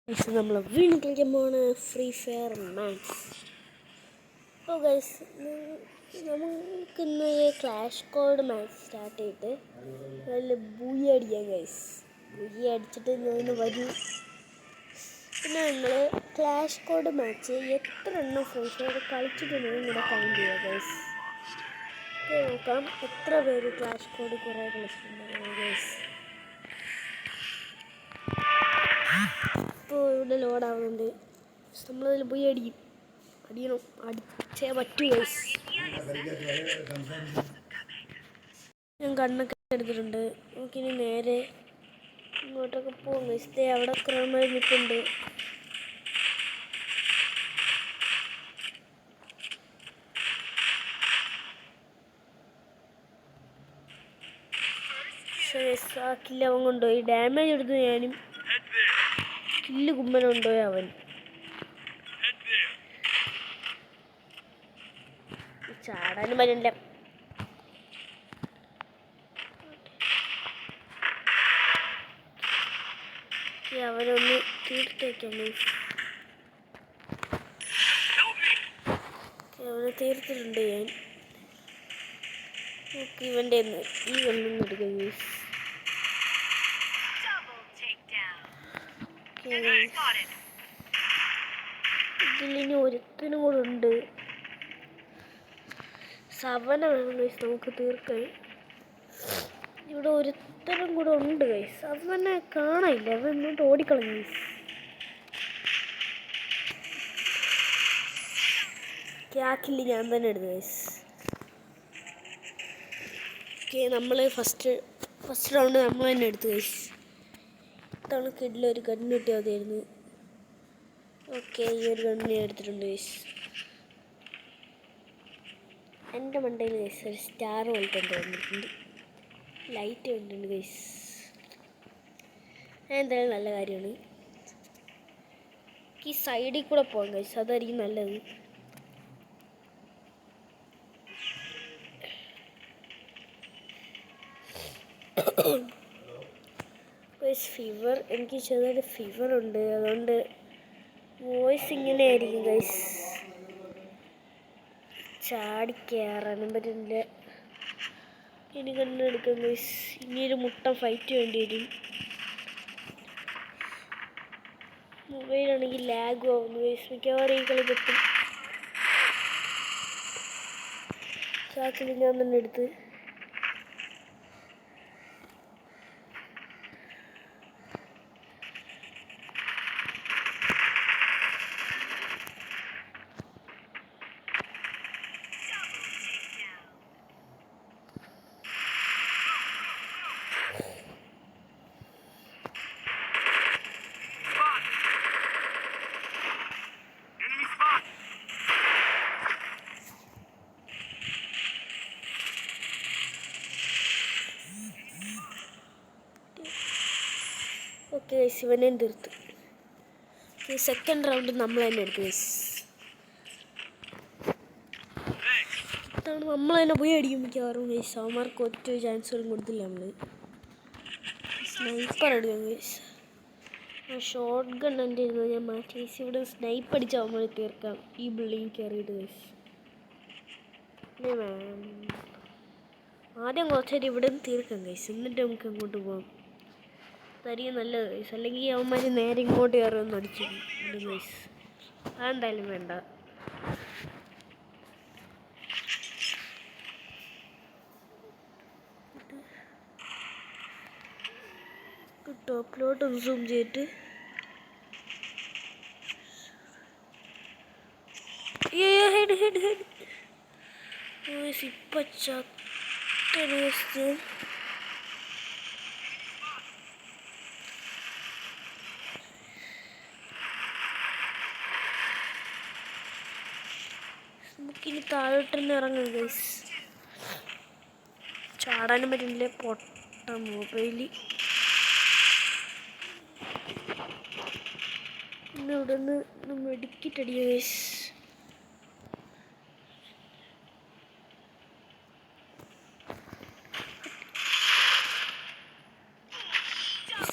Guys നമ്മൾ വീണ്ടും കളിക്കാൻ പോവാണ് ഫ്രീ ഫയർ മാക്സ്. അപ്പോൾ ഗൈസ് നമുക്കിന്ന് ക്ലാഷ് കോഡ് മാച്ച് സ്റ്റാർട്ട് ചെയ്തിട്ട് നല്ല ബൂയി അടിക്കാം ഗൈസ്. ബൂയി അടിച്ചിട്ട് ഞാൻ വരും. പിന്നെ നിങ്ങൾ ക്ലാഷ് കോഡ് മാച്ച് എത്ര എണ്ണം ഫ്രീ ഫയർ കളിച്ചിട്ടുണ്ടെങ്കിൽ ഇങ്ങനെ കൗണ്ട് ചെയ്യുക ഗൈസ്. നോക്കാം എത്ര പേര് ക്ലാഷ് കോഡ് കുറേ കളിച്ചിട്ടുണ്ടാകും ഗൈസ്. ഇപ്പോൾ ഇവിടെ ലോഡാവുന്നുണ്ട്. നമ്മളതിൽ പോയി അടിക്കണം, അടിച്ചേ പറ്റൂ ഗൈസ്. ഞാൻ കണ്ണൊക്കെ എടുത്തിട്ടുണ്ട്. നമുക്കിനി നേരെ ഇങ്ങോട്ടൊക്കെ പോകും ഗൈസ്. അവിടെ ക്രമമായി നിൽക്കുന്നുണ്ട്. ആ കില്ല് അവൻ കൊണ്ടുപോയി. ഡാമേജ് എടുത്തു ഞാനും. കില്ല് കുമ്മനം കൊണ്ടുപോയി അവൻ. ചാടാനും പറ്റില്ല. അവനൊന്ന് തീർത്തേക്കാണ്. അവനെ തീർത്തിട്ടുണ്ട് ഞാൻ. നമുക്ക് ഇവൻ്റെ ഈ വെള്ളം എടുക്കാം. ഇതിലിനി ഒരുത്തനും കൂടെ ഉണ്ട്. സവന വേണം ഗൈസ് നമുക്ക് തീർക്കാൻ. ഇവിടെ ഒരുത്തനും കൂടെ ഉണ്ട് ഗൈസ്. അവനെ കാണാനില്ല. അവൻ ഇങ്ങോട്ട് ഓടിക്കളഞ്ഞു ഗൈസ്. ക്യാക്കില്ല ഞാൻ തന്നെ എടുത്തു ഗൈസ്. നമ്മൾ ഫസ്റ്റ് റൗണ്ട് നമ്മൾ തന്നെ എടുത്തു ഗൈസ്. ഇത്തവണ കിഡിലൊരു ഗണ്ണ് കിട്ടിയാൽ മതിയായിരുന്നു. ഈ ഒരു ഗണ്ണ് എടുത്തിട്ടുണ്ട് ഗൈസ്. എൻ്റെ മണ്ടയിൽ ഗൈസ് ഒരു സ്റ്റാർ പോലത്തെ എന്തോ വന്നിട്ടുണ്ട്. ലൈറ്റ് വന്നിട്ടുണ്ട് ഗൈസ്. എന്തായാലും നല്ല കാര്യമാണ്. ഈ സൈഡിൽ കൂടെ പോകാം ഗൈസ്. അതായിരിക്കും നല്ലത്. ഫീവർ, എനിക്ക് ചെറിയൊരു ഫീവർ ഉണ്ട്. അതുകൊണ്ട് വോയിസ് ഇങ്ങനെ ആയിരിക്കും ഗൈസ്. ചാടി കയറാനും പറ്റുന്നില്ല. ഇനി കണ്ടെടുക്കാം ഗൈസ്. ഇനിയൊരു മുട്ട ഫൈറ്റ് വേണ്ടി വരും. മൊബൈലാണെങ്കിൽ ലാഗും ആവുന്നു ഗൈസ്. മിക്കവാറും ഈ കളി പറ്റും. ചാക്കിൽ ഞാൻ തന്നെ എടുത്ത്. ഓക്കെ ഗൈസ്, ഇവനെയും തീർത്തു. സെക്കൻഡ് റൗണ്ട് നമ്മൾ തന്നെ എടുത്തു ഗൈസ്. ഇതാണ് നമ്മൾ തന്നെ പോയി അടിക്കും മിക്കവാറും ഗൈസ്. അവന്മാർക്ക് ഒറ്റ ചാൻസുകളും കൊടുത്തില്ല. നമ്മൾ സ്നൈപ്പർ എടുക്കാം ഗൈസ്. ഷോർട്ട് ഗൺ എൻ്റെ ഇരുന്നത് ഞാൻ മാറ്റി ഗൈസ്. ഇവിടെ സ്നൈപ്പ് അടിച്ച് അവന്മാർ തീർക്കാം. ഈ ബിൽഡിങ് കയറിയിട്ട് ഗൈസ്. ആദ്യം കുറച്ചേരം ഇവിടെ നിന്ന് തീർക്കാം ഗൈസ്. എന്നിട്ട് നമുക്ക് അങ്ങോട്ട് പോകാം. അതായിരിക്കും നല്ലത് ഗൈസ്. അല്ലെങ്കിൽ അവന്മാർ നേരെ ഇങ്ങോട്ട് കയറുമെന്ന് അടിച്ചു ഗൈസ്. അതെന്തായാലും വേണ്ട. ടോപ്പിലോട്ട് ഒന്ന് സൂം ചെയ്തിട്ട് ഹെഡ് ഇപ്പൊ ചത്ത. നമുക്കിനി താഴോട്ട് തന്നെ ഇറങ്ങാം ഗൈസ്. ചാടാനും പറ്റില്ല. പൊട്ട മൊബൈല്. പിന്നെ ഇവിടെ നിന്ന് മെഡിക്കിട്ടടിക്കുക ഗൈസ്.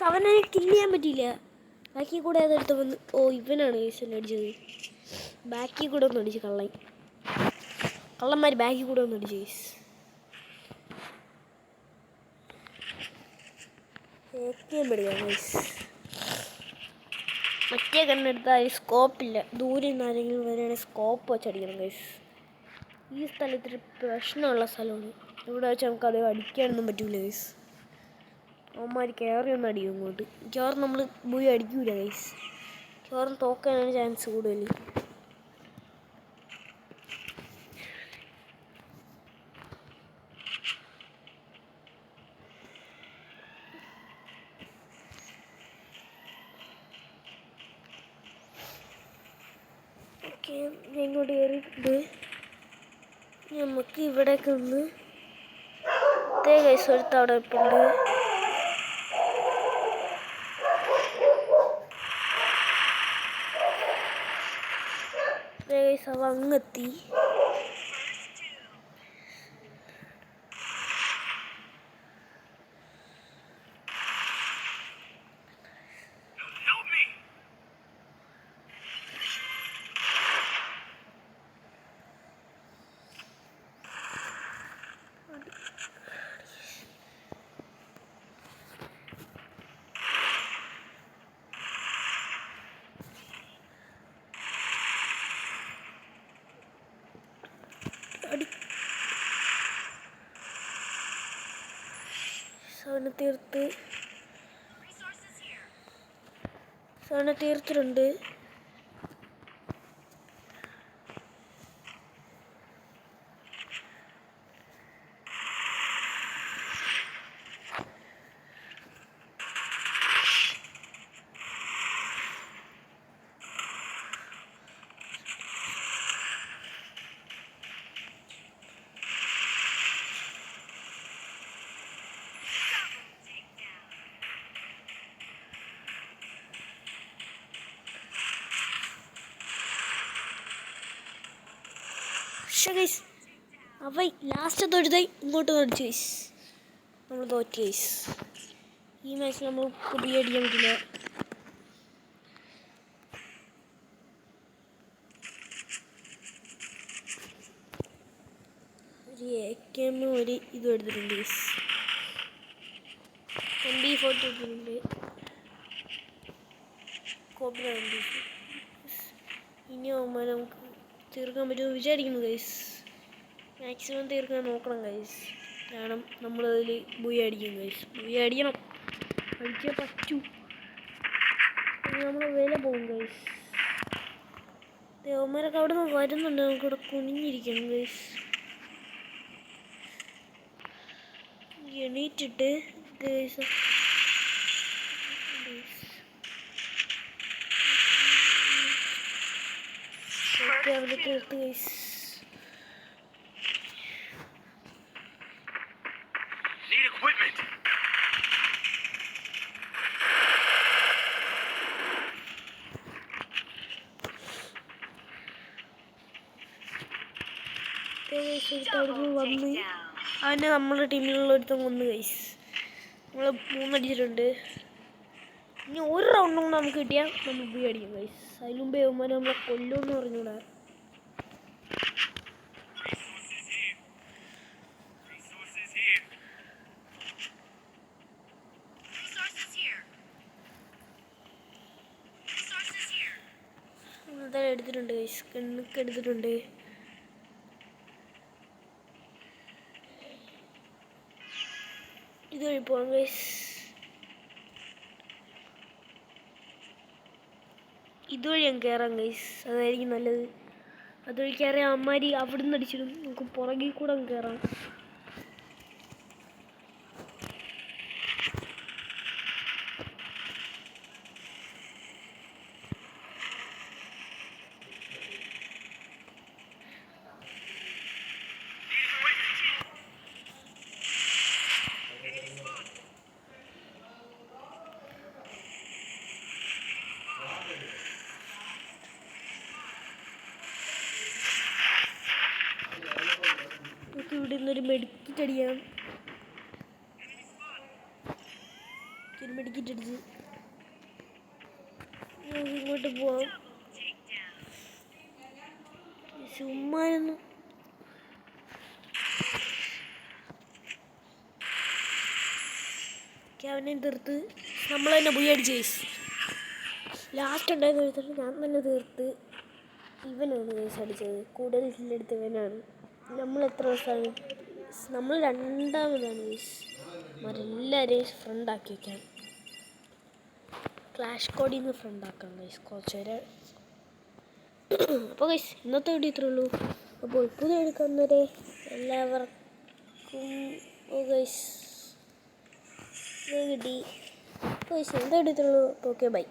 അവനെ കില്ല് ചെയ്യാൻ പറ്റിയില്ല. ബാക്കിൽ കൂടെ അതെടുത്ത് വന്ന് ഇവനാണ് ഗൈസ് എന്നെ അടിച്ചത്. ബാക്കിൽ കൂടെ ഒന്ന് അടിച്ച് കള്ളന്മാർ ബാക്കിൽ കൂടെ ഒന്ന് അടിച്ച് ഗൈസ്. എടുക്കാം ഗൈസ്. മറ്റേ കണ്ണെടുത്താൽ സ്കോപ്പില്ല. ദൂരെ നിന്ന് ആരെങ്കിലും വരികയാണെങ്കിൽ സ്കോപ്പ് വെച്ചടിക്കണം ഗൈസ്. ഈ സ്ഥലത്തൊരു പ്രശ്നമുള്ള സ്ഥലമാണ്. ഇവിടെ വെച്ച് നമുക്ക് അത് അടിക്കാനൊന്നും പറ്റൂല ഗൈസ്. അവന്മാർ കയറിയൊന്നും അടിക്കും ഇങ്ങോട്ട്. മിക്കവാറും നമ്മൾ പോയി അടിക്കൂല ഗൈസ്. മിക്കവാറും തോക്കാനാണ് ചാൻസ് കൂടുതൽ. ഓക്കെ, ഞാൻ ഇങ്ങോട്ട് കയറിയിട്ടുണ്ട്. നമുക്ക് ഇവിടേക്ക് ഒന്ന് ഗൈസ് ഒരുത്ത അവിടെ ഇപ്പുണ്ട്. ഗൈസ് അവ അങ്ങെത്തി. സാധനം തീർത്തിട്ടുണ്ട്. പക്ഷേ ഗൈസ് അവ ലാസ്റ്റ് തൊഴുതായി ഇങ്ങോട്ട് അടിച്ചു ഗൈസ്. നമ്മൾ തോറ്റു ഗൈസ്. ഈ മാച്ചിൽ നമ്മൾ പുതിയ അടിക്കാൻ പറ്റില്ല. ഒരു AK ഒരു ഇതും എടുത്തിട്ടുണ്ട് ഗൈസ്. MP40 എടുത്തിട്ടുണ്ട്. കോപ്പില ഇനി ആവുമ്പോൾ നമുക്ക് തീർക്കാൻ പറ്റുമെന്ന് വിചാരിക്കുന്നു ഗൈസ്. മാക്സിമം തീർക്കാൻ നോക്കണം ഗൈസ്. കാരണം നമ്മളതിൽ ബുയ അടിക്കും ഗൈസ്. ബുയ അടിക്കണം, അടിച്ചേ പറ്റൂ. നമ്മൾ വില പോകും ഗൈസ്. ദേവന്മാരൊക്കെ അവിടെ നിന്ന് വരുന്നുണ്ട്. നമുക്കിവിടെ കുനിഞ്ഞിരിക്കണം ഗൈസ്. എണീറ്റിട്ട് ഗൈസ് അവിടെ തീർത്ത് ഗൈസ്. വന്ന് അവനെ നമ്മുടെ ടീമിലുള്ള ഒരുത്തം കൊന്ന് ഗൈസ്. നമ്മൾ 3 അടിച്ചിട്ടുണ്ട്. ഇനി ഒരു റൗണ്ടും കൂടെ നമുക്ക് കിട്ടിയാൽ നമ്മൾ പോയി അടിക്കും ഗൈസ്. അതിന് മുമ്പേ അവന്മാരെ നമ്മളെ കൊല്ലുമെന്ന് പറഞ്ഞൂടാ. എന്തായാലും എടുത്തിട്ടുണ്ട് ഗൈസ്. കണ്ണൊക്കെ എടുത്തിട്ടുണ്ട്. ഇതുവഴി പോകാം ഗൈസ്. ഇതുവഴി ഞാൻ കയറാം ഗൈസ്. അതായിരിക്കും നല്ലത്. അതുവഴി കയറിയ അമ്മാരി അവിടെ നിന്ന് അടിച്ചിടും. നമുക്ക് പുറകിൽ കൂടെ കയറാം. ഇവിടെ നിന്നൊരു മെഡിക്കറ്റ് അടിക്കാം. ഒരു മെഡിക്കറ്റ് അടിച്ച് ഇങ്ങോട്ട് പോവാം. ചുമ്മാനൊന്നും അവനെ തീർത്ത് നമ്മൾ തന്നെ പോയി അടിച്ച്. ലാസ്റ്റ് ഉണ്ടായിരുന്നു എടുത്തിട്ട് ഞാൻ തന്നെ തീർത്ത്. ഇവനാണ് കേസ് അടിച്ചത്. കൂടുതൽ കില്ലെടുത്ത് ഇവനാണ്. നമ്മൾ എത്ര ദിവസമാണ്? നമ്മൾ രണ്ടാമതാണ് കേസ്. എല്ലാവരെയും ഫ്രണ്ടാക്കി വയ്ക്കാം. ക്ലാഷ് കോഡിൽ നിന്ന് ഫ്രണ്ടാക്കാം ഗൈസ് കുറച്ച് നേരം. അപ്പോൾ ഗൈസ് ഇന്നത്തെ വീഡിയോ ഇത്രേ ഉള്ളൂ. അപ്പോൾ പുതിയ എടുക്കുന്നവരെ എല്ലാവർക്കും ഗൈസ് കിട്ടി. ഗൈസ് എന്താ വീഡിയോ ഇത്രേ ഉള്ളൂ. Okay bye.